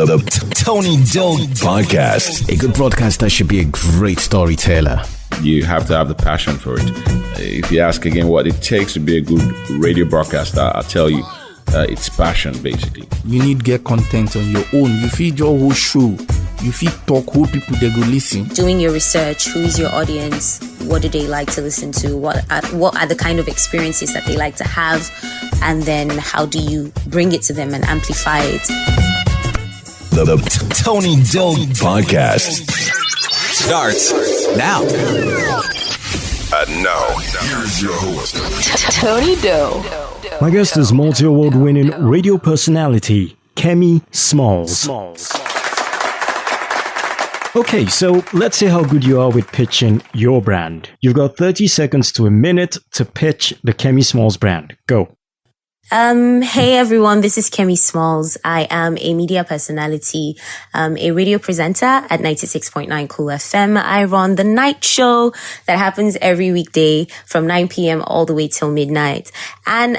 Tony Doe Podcast. A good broadcaster should be a great storyteller. You have to have the passion for it. If you ask again what it takes to be a good radio broadcaster, I'll tell you, it's passion, basically. You need to get content on your own. You feed your whole show. You feed talk who people they go listen. Doing your research, who is your audience? What do they like to listen to? What are the kind of experiences that they like to have? And then how do you bring it to them and amplify it? The Tony Doe Podcast starts now. And now, here's your host, Tony Doe. My guest is multi-award-winning radio personality, Kemi Smallzz. Okay, so let's see how good you are with pitching your brand. You've got 30 seconds to a minute to pitch the Kemi Smallzz brand. Go. Hey everyone, this is Kemi Smallzz. I am a media personality, a radio presenter at 96.9 Cool FM. I run the night show that happens every weekday from 9 p.m. all the way till midnight. And,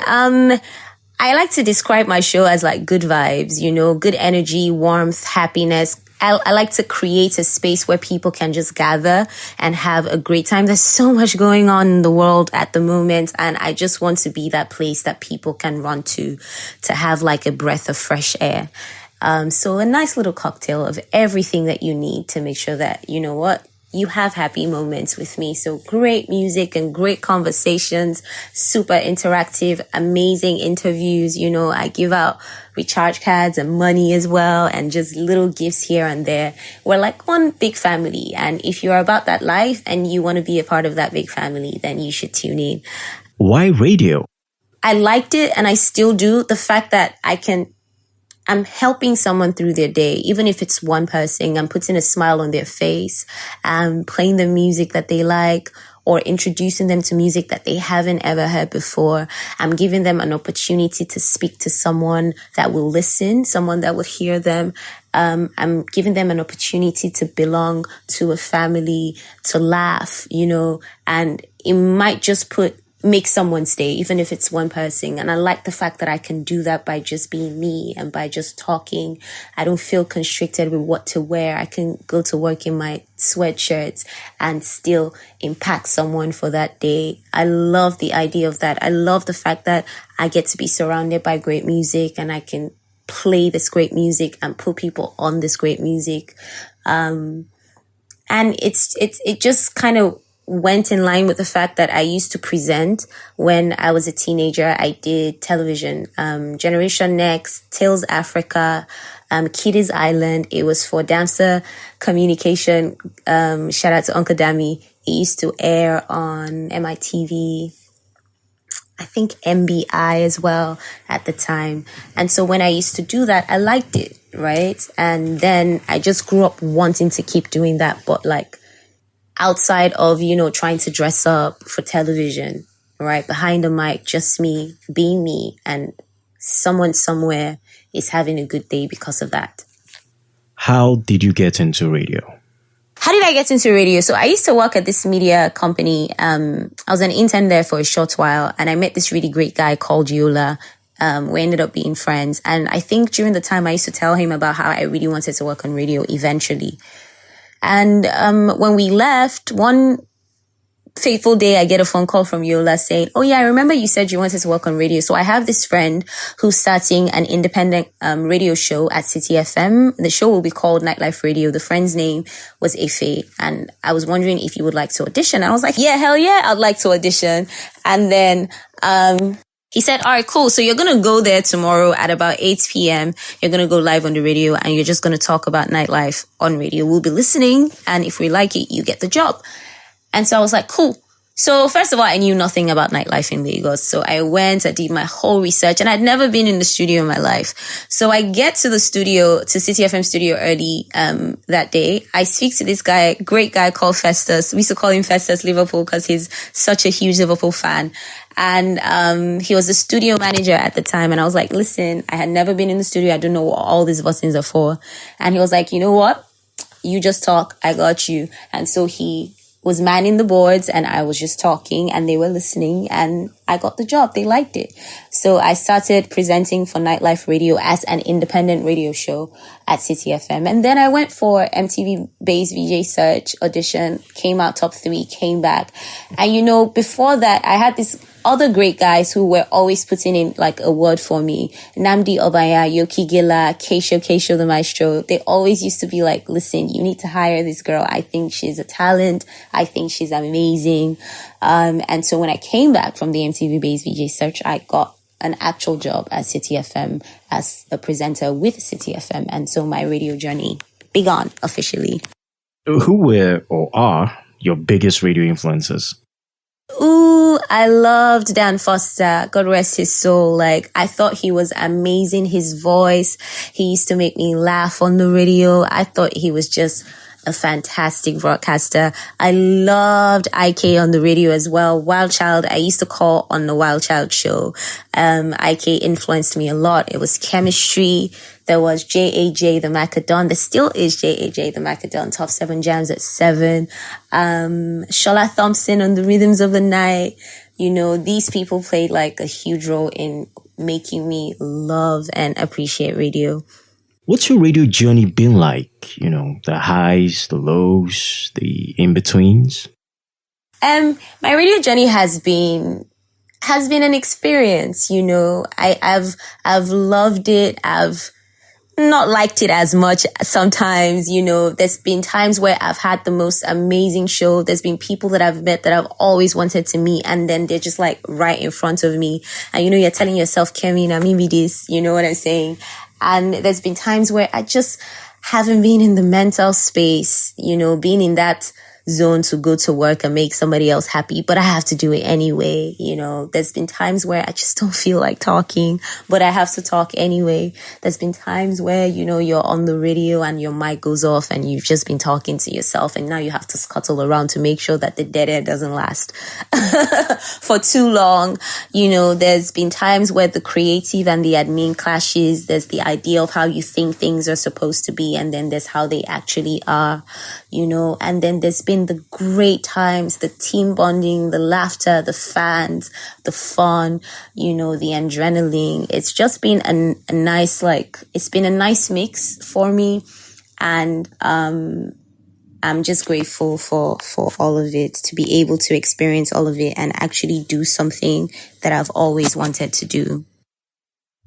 I like to describe my show as like good vibes, you know, good energy, warmth, happiness. I like to create a space where people can just gather and have a great time. There's so much going on in the world at the moment, and I just want to be that place that people can run to have like a breath of fresh air. So a nice little cocktail of everything that you need to make sure that, you know what, you have happy moments with me. So great music and great conversations, super interactive, amazing interviews. You know, I give out recharge cards and money as well, and just little gifts here and there. We're like one big family. And if you're about that life and you want to be a part of that big family, then you should tune in. Why radio? I liked it and I still do. The fact that I'm helping someone through their day, even if it's one person. I'm putting a smile on their face. I'm playing the music that they like, or introducing them to music that they haven't ever heard before. I'm giving them an opportunity to speak to someone that will listen, someone that would hear them. I'm giving them an opportunity to belong to a family, to laugh, you know, and it might just make someone's day, even if it's one person. And I like the fact that I can do that by just being me and by just talking. I don't feel constricted with what to wear. I can go to work in my sweatshirts and still impact someone for that day. I love the idea of that. I love the fact that I get to be surrounded by great music and I can play this great music and put people on this great music. And it just kind of went in line with the fact that I used to present when I was a teenager. I did television, Generation Next, Tales Africa, Kiddies Island. It was for Dancer Communication. Shout out to Uncle Dami. It used to air on MITV, I think MBI as well at the time. And so when I used to do that, I liked it, right? And then I just grew up wanting to keep doing that, but like, outside of, you know, trying to dress up for television, right? Behind the mic, just me, being me, and someone somewhere is having a good day because of that. How did you get into radio? How did I get into radio? So I used to work at this media company. I was an intern there for a short while, and I met this really great guy called Yola. We ended up being friends. And I think during the time I used to tell him about how I really wanted to work on radio eventually. And when we left, one fateful day, I get a phone call from Yola saying, oh yeah, I remember you said you wanted to work on radio. So I have this friend who's starting an independent radio show at City FM. The show will be called Nightlife Radio. The friend's name was Ife. And I was wondering if you would like to audition. I was like, yeah, hell yeah, I'd like to audition. And then he said, all right, cool. So you're going to go there tomorrow at about 8 p.m. You're going to go live on the radio and you're just going to talk about nightlife on radio. We'll be listening. And if we like it, you get the job. And so I was like, cool. So first of all, I knew nothing about nightlife in Lagos. So I went, I did my whole research, and I'd never been in the studio in my life. So I get to the studio, to City FM studio early that day. I speak to this guy, great guy called Festus. We used to call him Festus Liverpool because he's such a huge Liverpool fan. And he was the studio manager at the time. And I was like, listen, I had never been in the studio. I don't know what all these buttons are for. And he was like, you know what? You just talk. I got you. And so he was manning the boards and I was just talking and they were listening and I got the job. They liked it. So I started presenting for Nightlife Radio as an independent radio show at City FM. And then I went for MTV Base VJ Search audition, came out top 3, came back. And you know, before that, I had this other great guys who were always putting in like a word for me. Namdi Obaya, Yoki Gila, Keisho the Maestro. They always used to be like, listen, you need to hire this girl. I think she's a talent. I think she's amazing. And so when I came back from the MTV Base VJ Search, I got an actual job at City FM as a presenter with City FM. And so my radio journey began officially. Who were or are your biggest radio influences? Ooh, I loved Dan Foster. God rest his soul. Like, I thought he was amazing. His voice, he used to make me laugh on the radio. I thought he was just a fantastic broadcaster. I loved IK on the radio as well. Wild Child, I used to call on the Wild Child show. IK influenced me a lot. It was chemistry. There was JAJ the Macadon. There still is JAJ the Macadon. Top 7 jams at 7. Shola Thompson on the Rhythms of the Night. You know, these people played like a huge role in making me love and appreciate radio. What's your radio journey been like? You know, the highs, the lows, the in-betweens? My radio journey has been an experience, you know. I've loved it. I've not liked it as much sometimes, you know. There's been times where I've had the most amazing show. There's been people that I've met that I've always wanted to meet, and then they're just like right in front of me. And, you know, you're telling yourself, Kemi, now maybe this, you know what I'm saying? And there's been times where I just haven't been in the mental space, you know, being in that zone to go to work and make somebody else happy, but I have to do it anyway. You know, there's been times where I just don't feel like talking, but I have to talk anyway. There's been times where, you know, you're on the radio and your mic goes off and you've just been talking to yourself and now you have to scuttle around to make sure that the dead air doesn't last for too long. You know, there's been times where the creative and the admin clashes. There's the idea of how you think things are supposed to be, and then there's how they actually are, you know, and then there's been the great times, the team bonding, the laughter, the fans, the fun, you know, the adrenaline. It's just been a nice, it's been a nice mix for me. And I'm just grateful for all of it, to be able to experience all of it and actually do something that I've always wanted to do.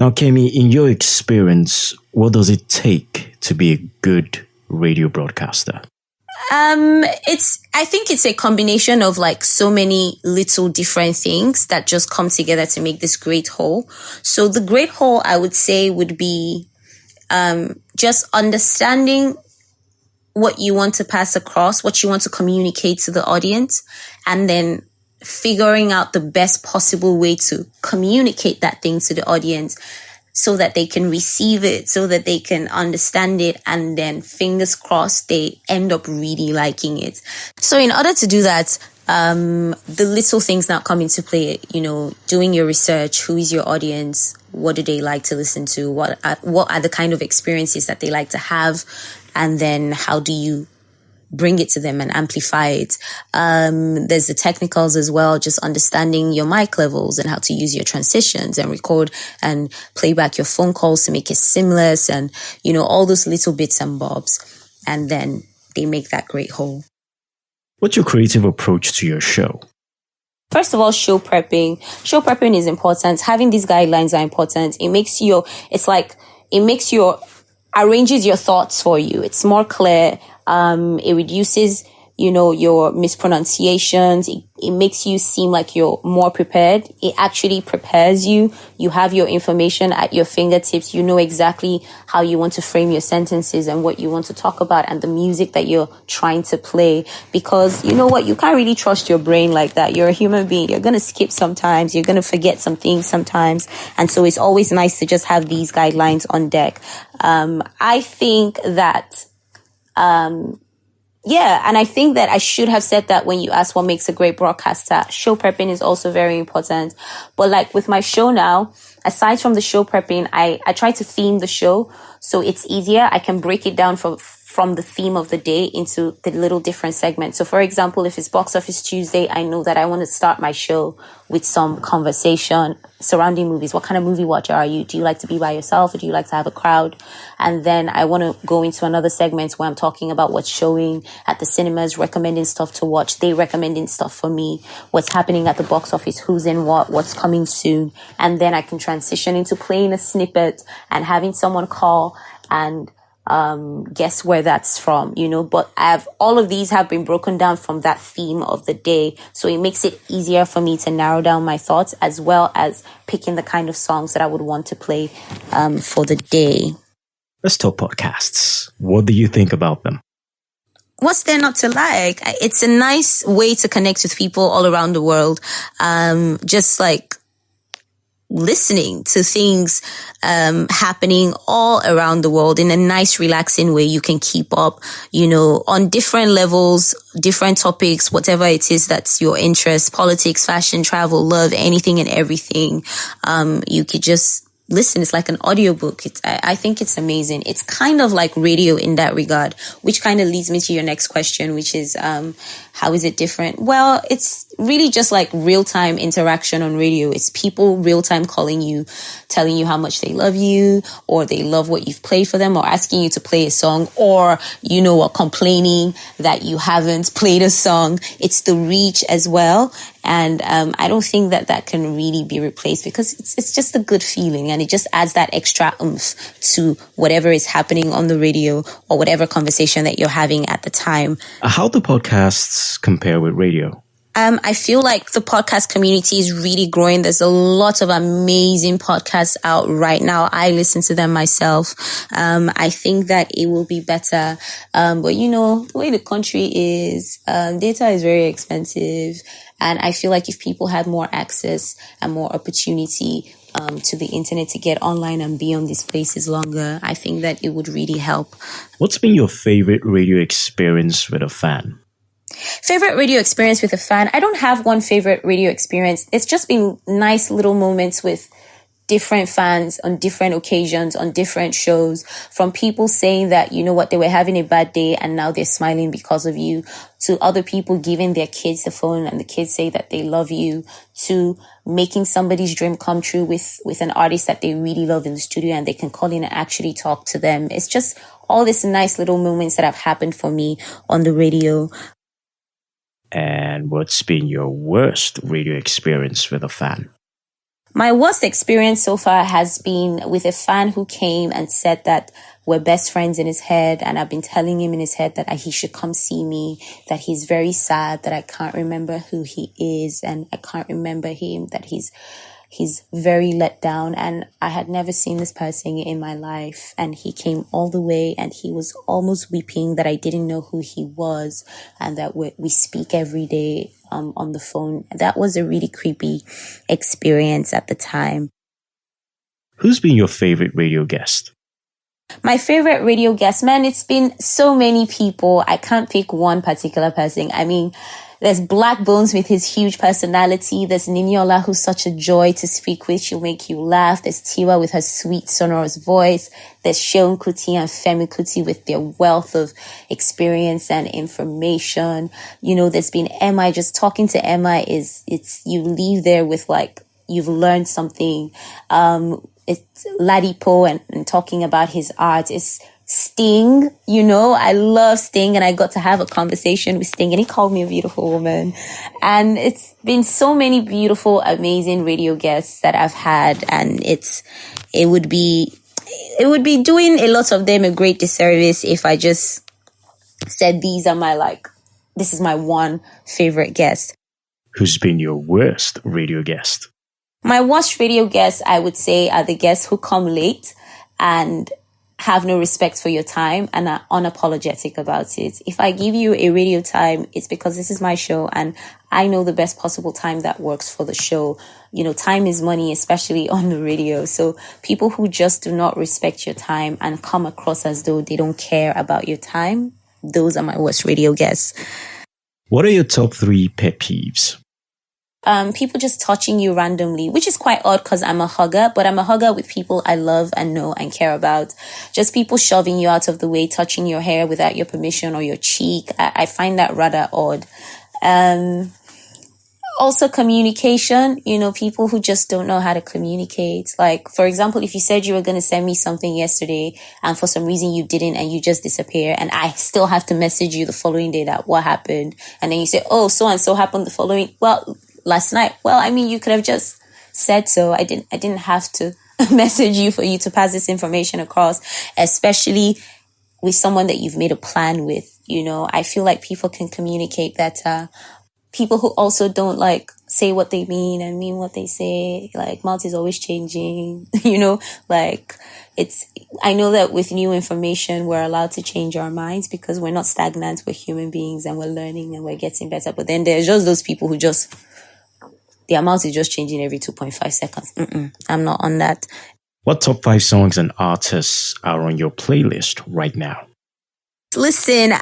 Now, Kemi, in your experience, what does it take to be a good radio broadcaster? I think it's a combination of like so many little different things that just come together to make this great whole. So the great whole, I would say, would be, just understanding what you want to pass across, what you want to communicate to the audience, and then figuring out the best possible way to communicate that thing to the audience so that they can receive it, so that they can understand it, and then fingers crossed they end up really liking it. So in order to do that, the little things now come into play, you know, doing your research. Who is your audience? What do they like to listen to? What are the kind of experiences that they like to have? And then how do you bring it to them and amplify it? There's the technicals as well, just understanding your mic levels and how to use your transitions and record and play back your phone calls to make it seamless, and, you know, all those little bits and bobs. And then they make that great whole. What's your creative approach to your show? First of all, show prepping. Show prepping is important. Having these guidelines are important. It arranges your thoughts for you. It's more clear. It reduces, you know, your mispronunciations. It makes you seem like you're more prepared. It actually prepares you. You have your information at your fingertips. You know exactly how you want to frame your sentences and what you want to talk about and the music that you're trying to play. Because you know what? You can't really trust your brain like that. You're a human being. You're going to skip sometimes. You're going to forget some things sometimes. And so it's always nice to just have these guidelines on deck. I think that, and I think that I should have said that when you asked what makes a great broadcaster. Show prepping is also very important. But like with my show now, aside from the show prepping, I try to theme the show so it's easier. I can break it down for from the theme of the day into the little different segments. So for example, if it's Box Office Tuesday, I know that I want to start my show with some conversation surrounding movies. What kind of movie watcher are you? Do you like to be by yourself or do you like to have a crowd? And then I want to go into another segment where I'm talking about what's showing at the cinemas, recommending stuff to watch. They recommending stuff for me, what's happening at the box office, who's in what, what's coming soon. And then I can transition into playing a snippet and having someone call and guess where that's from, but all of these have been broken down from that theme of the day. So it makes it easier for me to narrow down my thoughts as well as picking the kind of songs that I would want to play, for the day. Let's talk podcasts. What do you think about them? What's there not to like? It's a nice way to connect with people all around the world. Just like listening to things happening all around the world in a nice, relaxing way. You can keep up, on different levels, different topics, whatever it is that's your interest, politics, fashion, travel, love, anything and everything. You could just listen. It's like an audiobook. I think it's amazing. It's kind of like radio in that regard, which kind of leads me to your next question, which is, how is it different? Well, it's really just like real-time interaction on radio. It's people real-time calling you, telling you how much they love you, or they love what you've played for them, or asking you to play a song, or, or complaining that you haven't played a song. It's the reach as well. And I don't think that can really be replaced because it's just a good feeling and it just adds that extra oomph to whatever is happening on the radio or whatever conversation that you're having at the time. How do podcasts compare with radio? I feel like the podcast community is really growing. There's a lot of amazing podcasts out right now. I listen to them myself. I think that it will be better. But the way the country is, data is very expensive. And I feel like if people had more access and more opportunity to the internet to get online and be on these places longer, I think that it would really help. What's been your favorite radio experience with a fan? Favorite radio experience with a fan? I don't have one favorite radio experience. It's just been nice little moments with different fans on different occasions, on different shows, from people saying that, they were having a bad day and now they're smiling because of you, to other people giving their kids the phone and the kids say that they love you, to making somebody's dream come true with an artist that they really love in the studio and they can call in and actually talk to them. It's just all these nice little moments that have happened for me on the radio. And what's been your worst radio experience with a fan? My worst experience so far has been with a fan who came and said that we're best friends in his head. And I've been telling him in his head that he should come see me, that he's very sad, that I can't remember who he is. And I can't remember him, that he's very let down. And I had never seen this person in my life. And he came all the way and he was almost weeping that I didn't know who he was and that we speak every day on the phone. That was a really creepy experience at the time. Who's been your favorite radio guest? My favorite radio guest, man, it's been so many people. I can't pick one particular person. I mean, there's Black Bones with his huge personality. There's Niniola, who's such a joy to speak with. She'll make you laugh. There's Tiwa with her sweet, sonorous voice. There's Seun Kuti and Femi Kuti with their wealth of experience and information. There's been Emma. Just talking to Emma you leave there with you've learned something. It's Ladipo and talking about his art. It's Sting, I love Sting and I got to have a conversation with Sting and he called me a beautiful woman. And it's been so many beautiful, amazing radio guests that I've had, and it would be doing a lot of them a great disservice if I just said this is my one favorite guest. Who's been your worst radio guest? My worst radio guests, I would say, are the guests who come late and have no respect for your time and are unapologetic about it. If I give you a radio time, it's because this is my show and I know the best possible time that works for the show. Time is money, especially on the radio. So people who just do not respect your time and come across as though they don't care about your time, those are my worst radio guests. What are your top 3 pet peeves? people just touching you randomly, which is quite odd because I'm a hugger, but I'm a hugger with people I love and know and care about. Just people shoving you out of the way, touching your hair without your permission or your cheek. I find that rather odd. Also communication, people who just don't know how to communicate. Like, for example, if you said you were going to send me something yesterday and for some reason you didn't and you just disappear and I still have to message you the following day that what happened. And then you say, oh, so-and-so happened the following, last night. Well, I mean, you could have just said so. I didn't have to message you for you to pass this information across, especially with someone that you've made a plan with. I feel like people can communicate better. People who also don't say what they mean and mean what they say, mouth is always changing, I know that with new information, we're allowed to change our minds because we're not stagnant. We're human beings and we're learning and we're getting better. But then there's just those people who their mouth is just changing every 2.5 seconds. I'm not on that. What top 5 songs and artists are on your playlist right now? Listen,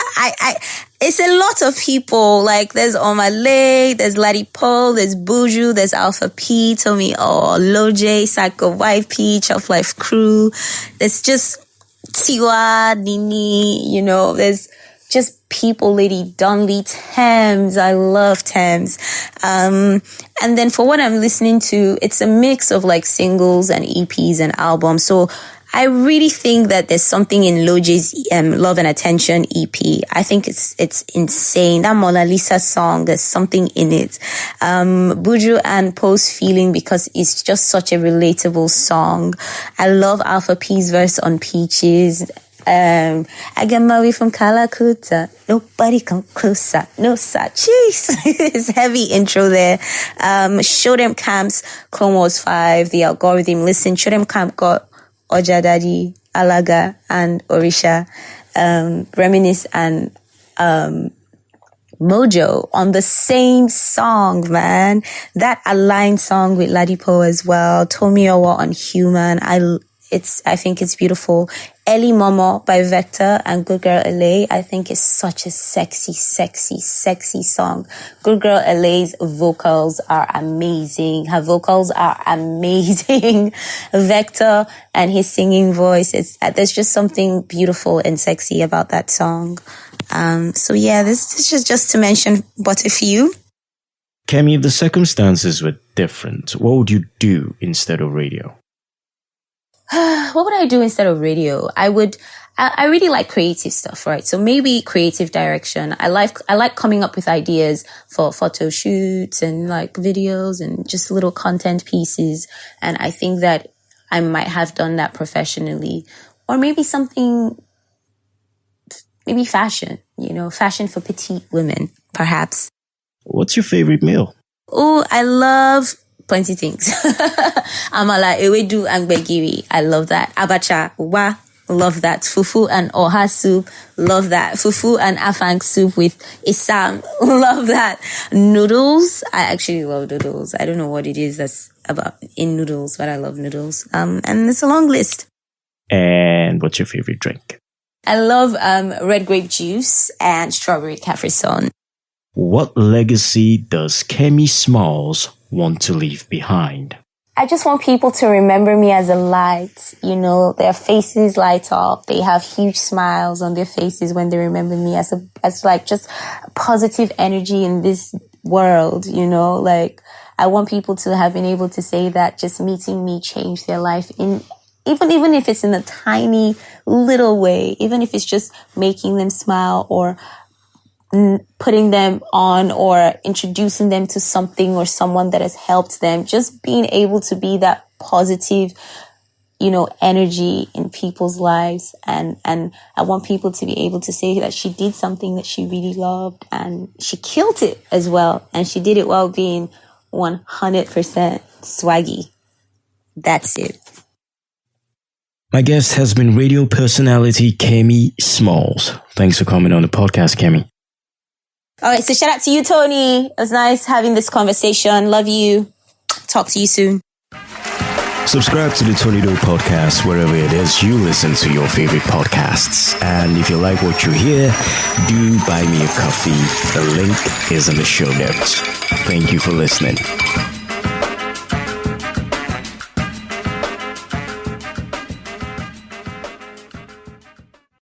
it's a lot of people. There's Omale, there's Ladipo, there's Buju, there's Alpha P, Tommy Loje, Psycho YP, Chop Life Crew. There's just Tiwa, Nini, there's just people, Lady Donley, Thames. I love Thames. And then for what I'm listening to, it's a mix of singles and EPs and albums. So I really think that there's something in Loje's Love and Attention EP. I think it's insane. That Mona Lisa song, there's something in it. Buju and Post Feeling, because it's just such a relatable song. I love Alpha P's verse on Peaches. I get my way from Kalakuta. Nobody come closer. No sir. Jeez. It's heavy intro there. Show Them Camp's Clone Wars 5, The Algorithm. Listen, Show Them Camp got Ojadadi, Alaga, and Orisha, Reminisce and Mojo on the same song, man. That aligned song with Ladipo as well. Tomiowa on Human. I think it's beautiful. Ellie Momo by Vector and Good Girl LA. I think it's such a sexy, sexy, sexy song. Good Girl LA's vocals are amazing. Her vocals are amazing. Vector and his singing voice, there's just something beautiful and sexy about that song. So yeah, this is just to mention but a few. Kemi, if the circumstances were different, what would you do instead of radio? What would I do instead of radio? I really like creative stuff, right? So maybe creative direction. I like coming up with ideas for photo shoots and videos and just little content pieces. And I think that I might have done that professionally. Or maybe maybe fashion, fashion for petite women, perhaps. What's your favorite meal? Oh, I love plenty things. Amala, ewedu, and gbegiri. I love that. Abacha, uwa, love that. Fufu and oha soup, love that. Fufu and afang soup with isam, love that. Noodles, I actually love noodles. I don't know what it is that's about in noodles, but I love noodles. And it's a long list. And what's your favorite drink? I love red grape juice and strawberry Capri Sun. What legacy does Kemi Smallzz want to leave behind? I just want people to remember me as a light. Their faces light up. They have huge smiles on their faces when they remember me as just positive energy in this world. I want people to have been able to say that just meeting me changed their life even if it's in a tiny little way, even if it's just making them smile or putting them on or introducing them to something or someone that has helped them, just being able to be that positive, energy in people's lives. And I want people to be able to say that she did something that she really loved and she killed it as well. And she did it while being 100% swaggy. That's it. My guest has been radio personality Kemi Smallzz. Thanks for coming on the podcast, Kemi. All right, so shout out to you, Tony. It was nice having this conversation. Love you. Talk to you soon. Subscribe to the Tony Doe podcast wherever it is you listen to your favorite podcasts. And if you like what you hear, do buy me a coffee. The link is in the show notes. Thank you for listening.